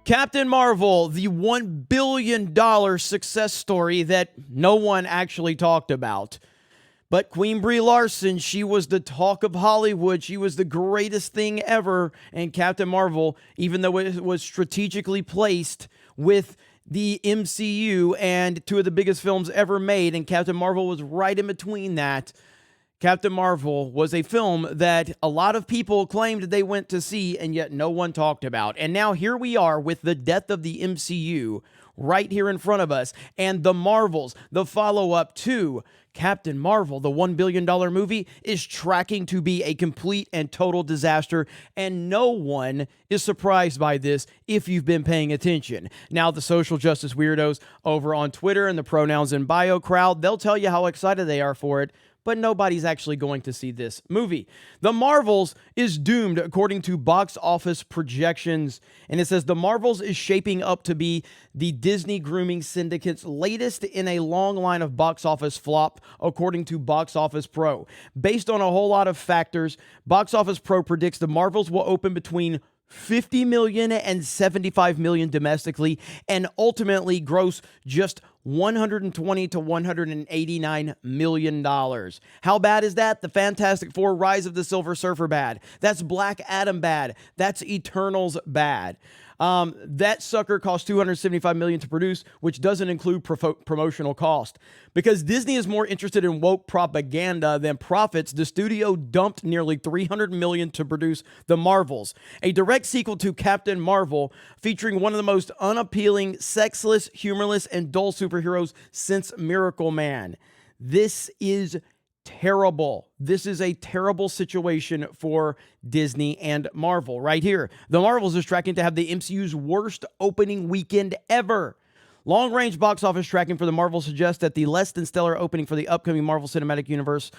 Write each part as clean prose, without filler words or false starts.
Captain Marvel, the $1 billion success story that no one actually talked about. But Queen Brie Larson, she was the talk of Hollywood. She was the greatest thing ever. And Captain Marvel, even though it was strategically placed with the MCU and two of the biggest films ever made, and Captain Marvel was right in between that, Captain Marvel was a film that a lot of people claimed they went to see, and yet no one talked about. And now here we are with the death of the MCU right here in front of us, and the Marvels, the follow-up to Captain Marvel, the $1 billion movie, is tracking to be a complete and total disaster, and no one is surprised by this if you've been paying attention. Now, the social justice weirdos over on Twitter and the pronouns in bio crowd, they'll tell you how excited they are for it, but nobody's actually going to see this movie. The Marvels is doomed according to box office projections, and it says The Marvels is shaping up to be the Disney grooming syndicate's latest in a long line of box office flop, according to Box Office Pro. Based on a whole lot of factors, Box Office Pro predicts The Marvels will open between $50 million and $75 million domestically, and ultimately gross just $120 to $189 million. How bad is that? The Fantastic Four: Rise of the Silver Surfer bad. That's Black Adam bad. That's Eternals bad. That sucker cost $275 million to produce, which doesn't include promotional cost. Because Disney is more interested in woke propaganda than profits, the studio dumped nearly $300 million to produce The Marvels, a direct sequel to Captain Marvel, featuring one of the most unappealing, sexless, humorless, and dull superheroes since Miracle Man. This is terrible. This is a terrible situation for Disney and Marvel right here. The Marvels is tracking to have the MCU's worst opening weekend ever. Long-range box office tracking for the Marvel suggests that the less than stellar opening for the upcoming Marvel Cinematic Universe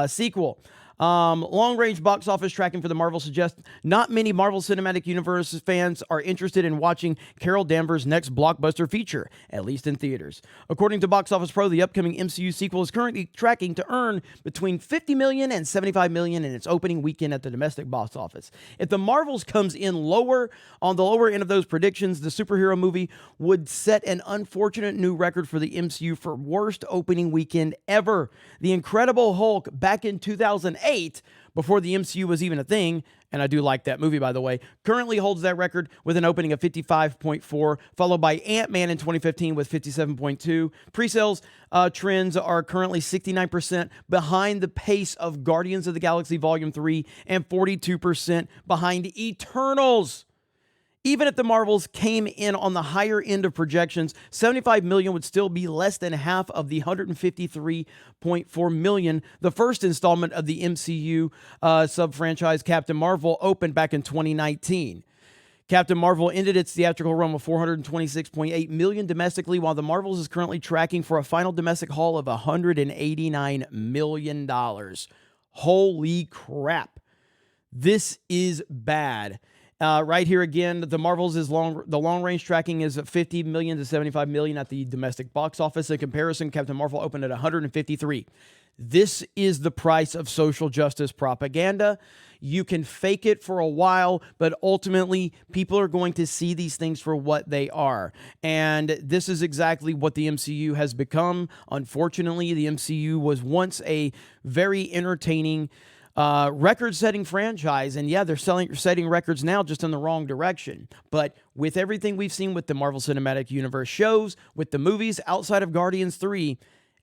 sequel. Long-range box office tracking for the Marvel suggests not many Marvel Cinematic Universe fans are interested in watching Carol Danvers' next blockbuster feature, at least in theaters. According to Box Office Pro, the upcoming MCU sequel is currently tracking to earn between $50 million and $75 million in its opening weekend at the domestic box office. If the Marvels comes in lower, on the lower end of those predictions, the superhero movie would set an unfortunate new record for the MCU for worst opening weekend ever. The Incredible Hulk back in 2008, before the MCU was even a thing, and I do like that movie, by the way, currently holds that record with an opening of 55.4, followed by Ant-Man in 2015 with 57.2. Pre-sales trends are currently 69% behind the pace of Guardians of the Galaxy Volume 3 and 42% behind Eternals. Even if the Marvels came in on the higher end of projections, $75 million would still be less than half of the $153.4 million the first installment of the MCU sub-franchise Captain Marvel opened back in 2019. Captain Marvel ended its theatrical run with $426.8 million domestically, while the Marvels is currently tracking for a final domestic haul of $189 million. Holy crap. This is bad. Right here again, the Marvels is the long-range tracking is $50 million to $75 million at the domestic box office. In comparison, Captain Marvel opened at $153. This is the price of social justice propaganda. You can fake it for a while, but ultimately, people are going to see these things for what they are. And this is exactly what the MCU has become. Unfortunately, the MCU was once a very entertaining record-setting franchise, and yeah, they're setting records now just in the wrong direction. But with everything we've seen with the Marvel Cinematic Universe shows, with the movies outside of Guardians 3,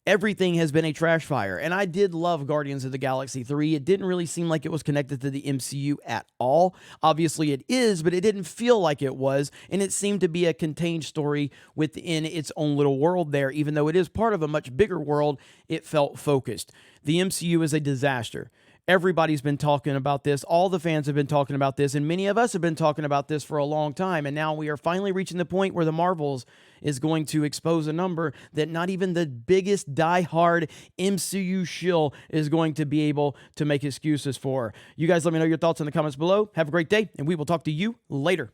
everything has been a trash fire. And I did love Guardians of the Galaxy 3. It didn't really seem like it was connected to the MCU at all. Obviously it is, but it didn't feel like it was, and it seemed to be a contained story within its own little world there. Even though it is part of a much bigger world, it felt focused. The MCU is a disaster. Everybody's been talking about this. All the fans have been talking about this, and many of us have been talking about this for a long time. And now we are finally reaching the point where the Marvels is going to expose a number that not even the biggest die-hard MCU shill is going to be able to make excuses for. You guys let me know your thoughts in the comments below. Have a great day, and we will talk to you later.